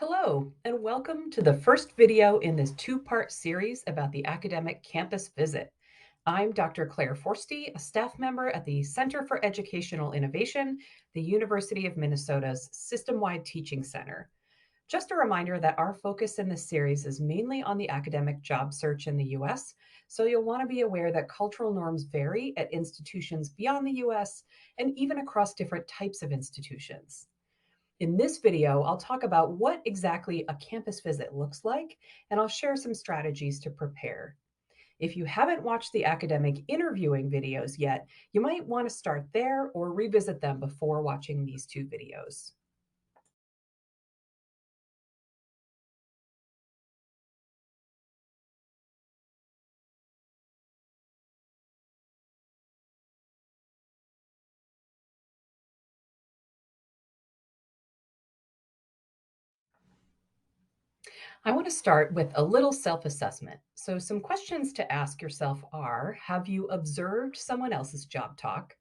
Hello, and welcome to the first video in this two-part series about the academic campus visit. I'm Dr. Claire Forsty, a staff member at the Center for Educational Innovation, the University of Minnesota's System-Wide Teaching Center. Just a reminder that our focus in this series is mainly on the academic job search in the US, so you'll want to be aware that cultural norms vary at institutions beyond the US and even across different types of institutions. In this video, I'll talk about what exactly a campus visit looks like, and I'll share some strategies to prepare. If you haven't watched the academic interviewing videos yet, you might want to start there or revisit them before watching these two videos. I want to start with a little self assessment. So, some questions to ask yourself are: have you observed someone else's job talk?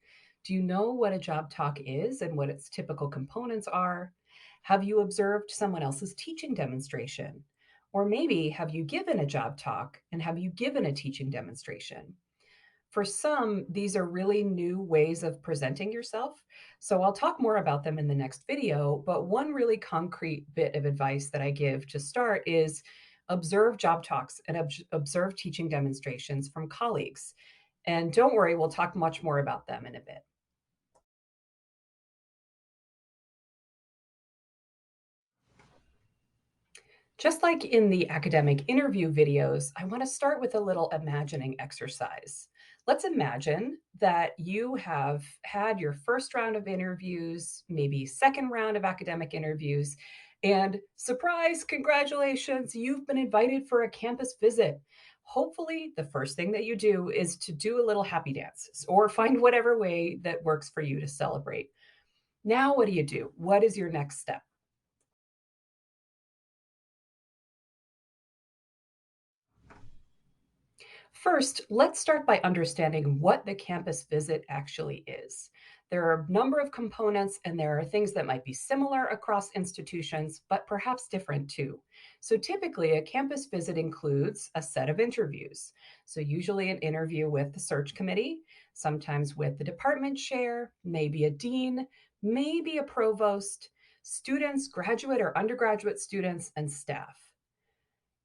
Do you know what a job talk is and what its typical components are? Have you observed someone else's teaching demonstration? Or maybe have you given a job talk and have you given a teaching demonstration? For some, these are really new ways of presenting yourself. So I'll talk more about them in the next video. But one really concrete bit of advice that I give to start is observe job talks and observe teaching demonstrations from colleagues. And don't worry, we'll talk much more about them in a bit. Just like in the academic interview videos, I want to start with a little imagining exercise. Let's imagine that you have had your first round of interviews, maybe second round of academic interviews, and surprise, congratulations, you've been invited for a campus visit. Hopefully, the first thing that you do is to do a little happy dance or find whatever way that works for you to celebrate. Now, what do you do? What is your next step? First, let's start by understanding what the campus visit actually is. There are a number of components, and there are things that might be similar across institutions, but perhaps different too. So, typically, a campus visit includes a set of interviews. So, usually, an interview with the search committee, sometimes with the department chair, maybe a dean, maybe a provost, students, graduate or undergraduate students, and staff.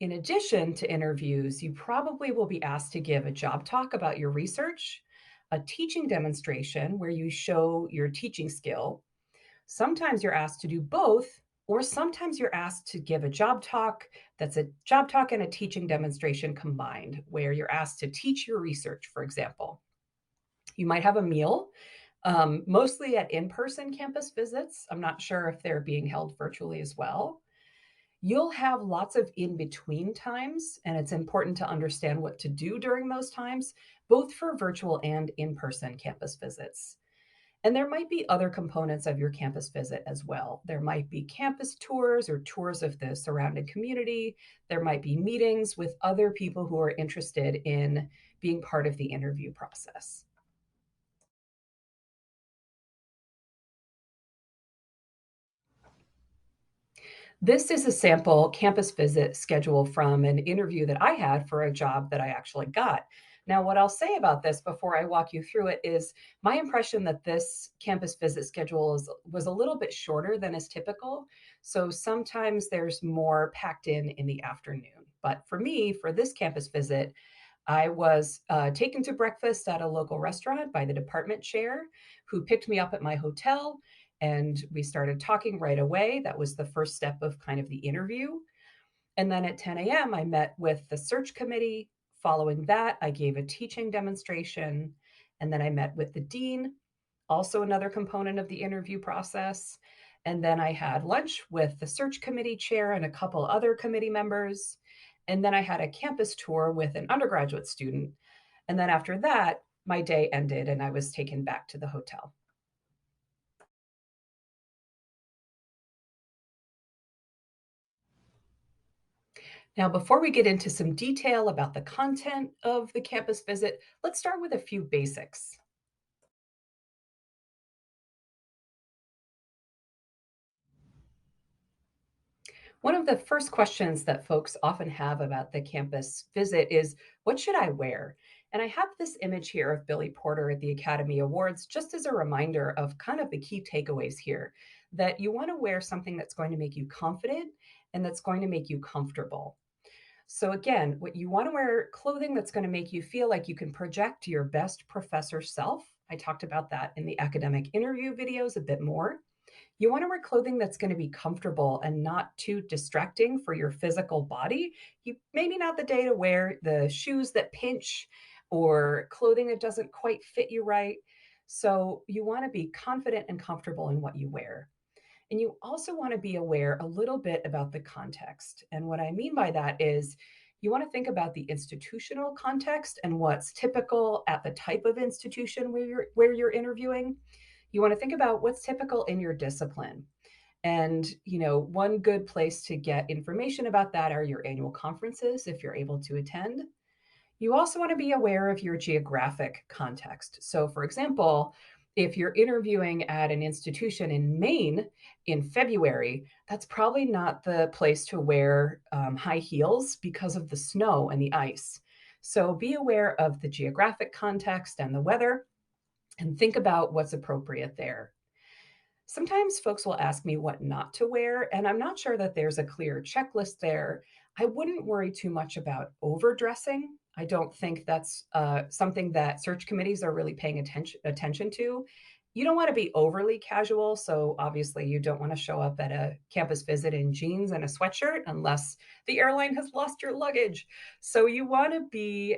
In addition to interviews, you probably will be asked to give a job talk about your research, a teaching demonstration where you show your teaching skill. Sometimes you're asked to do both, or sometimes you're asked to give a job talk that's a job talk and a teaching demonstration combined, where you're asked to teach your research, for example. You might have a meal, mostly at in person campus visits. I'm not sure if they're being held virtually as well. You'll have lots of in between times, and it's important to understand what to do during those times, both for virtual and in person campus visits. And there might be other components of your campus visit as well. There might be campus tours or tours of the surrounding community. There might be meetings with other people who are interested in being part of the interview process. This is a sample campus visit schedule from an interview that I had for a job that I actually got. Now, what I'll say about this before I walk you through it is my impression that this campus visit schedule was a little bit shorter than is typical. So sometimes there's more packed in the afternoon. But for me, for this campus visit, I was taken to breakfast at a local restaurant by the department chair who picked me up at my hotel. And we started talking right away. That was the first step of kind of the interview. And then at 10 a.m., I met with the search committee. Following that, I gave a teaching demonstration. And then I met with the dean, also another component of the interview process. And then I had lunch with the search committee chair and a couple other committee members. And then I had a campus tour with an undergraduate student. And then after that, my day ended and I was taken back to the hotel. Now, before we get into some detail about the content of the campus visit, let's start with a few basics. One of the first questions that folks often have about the campus visit is, what should I wear? And I have this image here of Billy Porter at the Academy Awards just as a reminder of kind of the key takeaways here, that you want to wear something that's going to make you confident and that's going to make you comfortable. So, again, what you want to wear clothing that's going to make you feel like you can project your best professor self. I talked about that in the academic interview videos a bit more. You want to wear clothing that's going to be comfortable and not too distracting for your physical body. You maybe not the day to wear the shoes that pinch or clothing that doesn't quite fit you right. So you want to be confident and comfortable in what you wear. And you also want to be aware a little bit about the context. And what I mean by that is you want to think about the institutional context and what's typical at the type of institution where you're interviewing. You want to think about what's typical in your discipline. And, one good place to get information about that are your annual conferences if you're able to attend. You also want to be aware of your geographic context. So, for example, if you're interviewing at an institution in Maine in February, that's probably not the place to wear high heels because of the snow and the ice. So, be aware of the geographic context and the weather and think about what's appropriate there. Sometimes folks will ask me what not to wear, and I'm not sure that there's a clear checklist there. I wouldn't worry too much about overdressing. I don't think that's something that search committees are really paying attention to. You don't want to be overly casual, so obviously you don't want to show up at a campus visit in jeans and a sweatshirt unless the airline has lost your luggage. So you want to be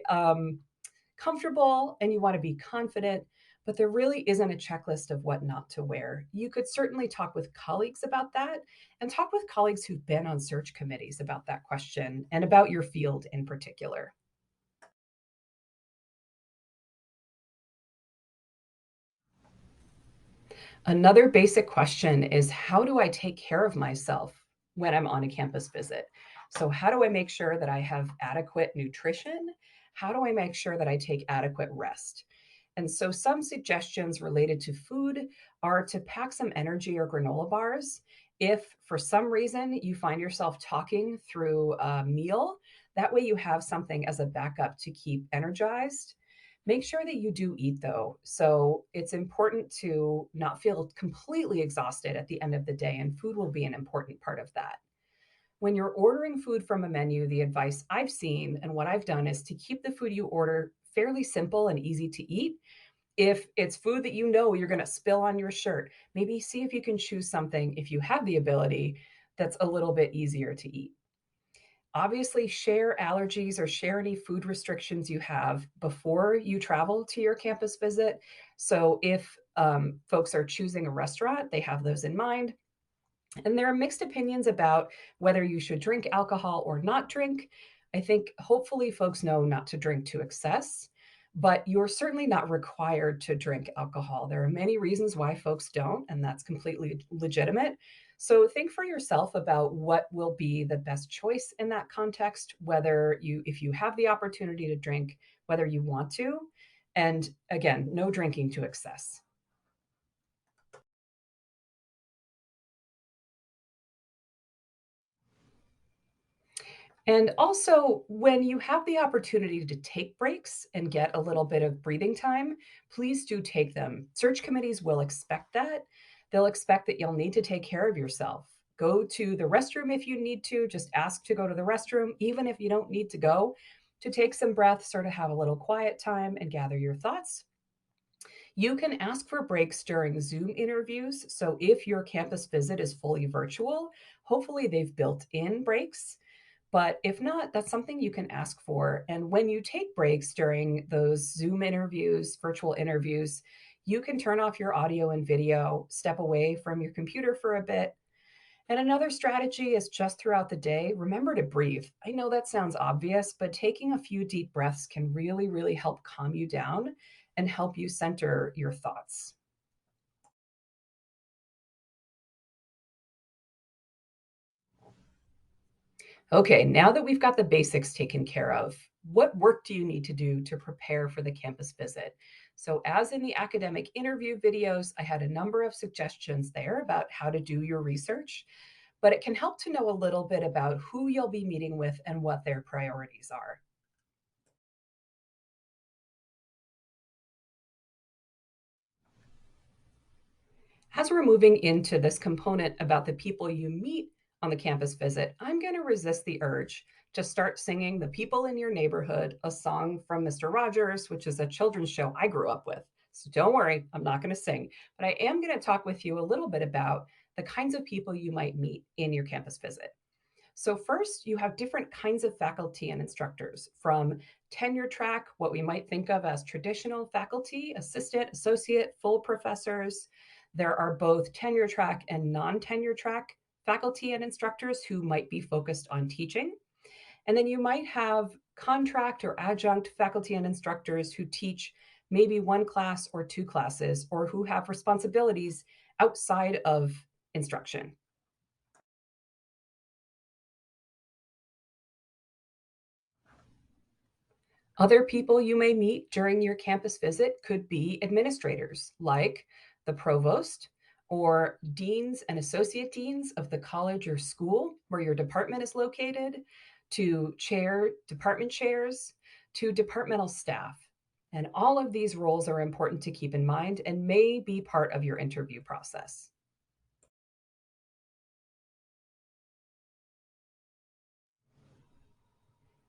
comfortable and you want to be confident, but there really isn't a checklist of what not to wear. You could certainly talk with colleagues about that and talk with colleagues who've been on search committees about that question and about your field in particular. Another basic question is, how do I take care of myself when I'm on a campus visit? So, how do I make sure that I have adequate nutrition? How do I make sure that I take adequate rest? And so, some suggestions related to food are to pack some energy or granola bars. If for some reason you find yourself talking through a meal, that way you have something as a backup to keep energized. Make sure that you do eat though. So it's important to not feel completely exhausted at the end of the day, and food will be an important part of that. When you're ordering food from a menu, the advice I've seen and what I've done is to keep the food you order fairly simple and easy to eat. If it's food that you know you're going to spill on your shirt, maybe see if you can choose something, if you have the ability, that's a little bit easier to eat. Obviously, share allergies or share any food restrictions you have before you travel to your campus visit. So, if folks are choosing a restaurant, they have those in mind. And there are mixed opinions about whether you should drink alcohol or not drink. I think hopefully folks know not to drink to excess, but you're certainly not required to drink alcohol. There are many reasons why folks don't, and that's completely legitimate. So think for yourself about what will be the best choice in that context, whether if you have the opportunity to drink, whether you want to. And again, no drinking to excess. And also, when you have the opportunity to take breaks and get a little bit of breathing time, please do take them. Search committees will expect that. They'll expect that you'll need to take care of yourself. Go to the restroom if you need to, just ask to go to the restroom, even if you don't need to go, to take some breaths or to have a little quiet time and gather your thoughts. You can ask for breaks during Zoom interviews. So if your campus visit is fully virtual, hopefully they've built in breaks. But if not, that's something you can ask for. And when you take breaks during those Zoom interviews, virtual interviews, you can turn off your audio and video, step away from your computer for a bit. And another strategy is just throughout the day, remember to breathe. I know that sounds obvious, but taking a few deep breaths can really, really help calm you down and help you center your thoughts. Okay, now that we've got the basics taken care of, what work do you need to do to prepare for the campus visit? So, as in the academic interview videos, I had a number of suggestions there about how to do your research. but it can help to know a little bit about who you'll be meeting with and what their priorities are. As we're moving into this component about the people you meet on the campus visit, I'm going to resist the urge to start singing The People in Your Neighborhood, a song from Mr. Rogers, which is a children's show I grew up with. So don't worry, I'm not going to sing, but I am going to talk with you a little bit about the kinds of people you might meet in your campus visit. So, first, you have different kinds of faculty and instructors from tenure track, what we might think of as traditional faculty, assistant, associate, full professors. There are both tenure track and non tenure track faculty and instructors who might be focused on teaching. And then you might have contract or adjunct faculty and instructors who teach maybe one class or two classes, or who have responsibilities outside of instruction. Other people you may meet during your campus visit could be administrators like the provost or deans and associate deans of the college or school where your department is located, to department chairs, to departmental staff. And all of these roles are important to keep in mind and may be part of your interview process.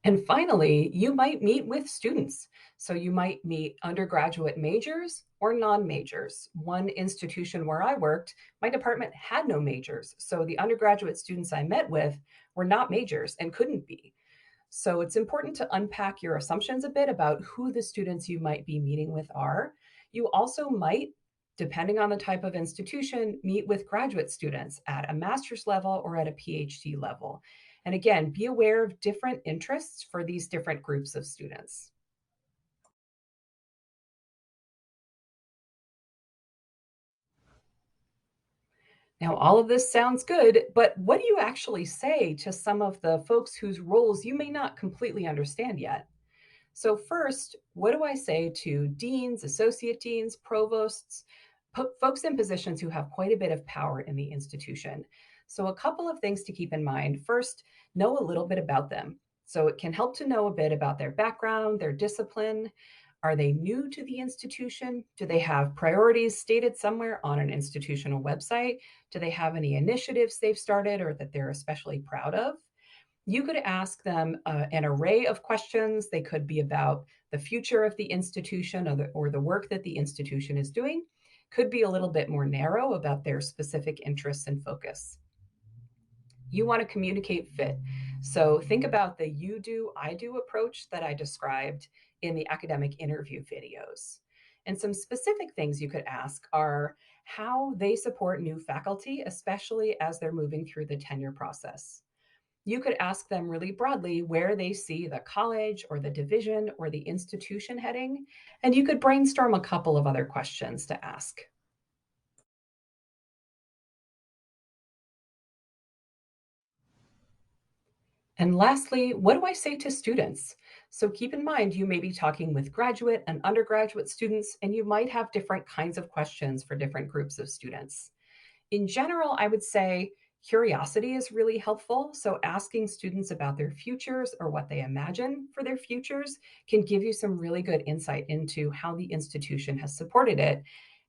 And finally, you might meet with students. So you might meet undergraduate majors or non majors. One institution where I worked, my department had no majors. So the undergraduate students I met with were not majors and couldn't be. So it's important to unpack your assumptions a bit about who the students you might be meeting with are. You also might, depending on the type of institution, meet with graduate students at a master's level or at a PhD level. And again, be aware of different interests for these different groups of students. Now, all of this sounds good, but what do you actually say to some of the folks whose roles you may not completely understand yet? So, first, what do I say to deans, associate deans, provosts, folks in positions who have quite a bit of power in the institution? So, a couple of things to keep in mind. First, know a little bit about them. So, it can help to know a bit about their background, their discipline. Are they new to the institution? Do they have priorities stated somewhere on an institutional website? Do they have any initiatives they've started or that they're especially proud of? You could ask them an array of questions. They could be about the future of the institution or the work that the institution is doing. Could be a little bit more narrow about their specific interests and focus. You want to communicate fit. So think about the you do, I do approach that I described in the academic interview videos. And some specific things you could ask are how they support new faculty, especially as they're moving through the tenure process. You could ask them really broadly where they see the college or the division or the institution heading, and you could brainstorm a couple of other questions to ask. And lastly, what do I say to students? So keep in mind, you may be talking with graduate and undergraduate students, and you might have different kinds of questions for different groups of students. In general, I would say curiosity is really helpful. So, asking students about their futures or what they imagine for their futures can give you some really good insight into how the institution has supported it.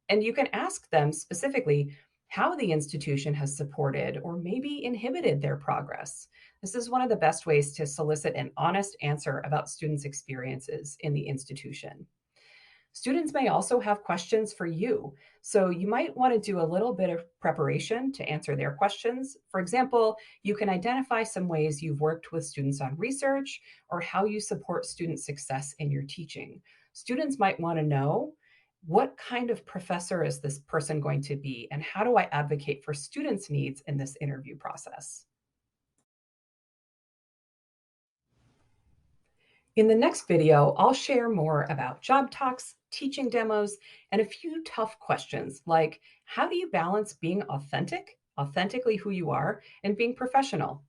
And you can ask them specifically how the institution has supported or maybe inhibited their progress. This is one of the best ways to solicit an honest answer about students' experiences in the institution. Students may also have questions for you. So you might want to do a little bit of preparation to answer their questions. For example, you can identify some ways you've worked with students on research or how you support student success in your teaching. Students might want to know, what kind of professor is this person going to be? And how do I advocate for students' needs in this interview process? In the next video, I'll share more about job talks, teaching demos, and a few tough questions like, how do you balance being authentic, authentically who you are, and being professional?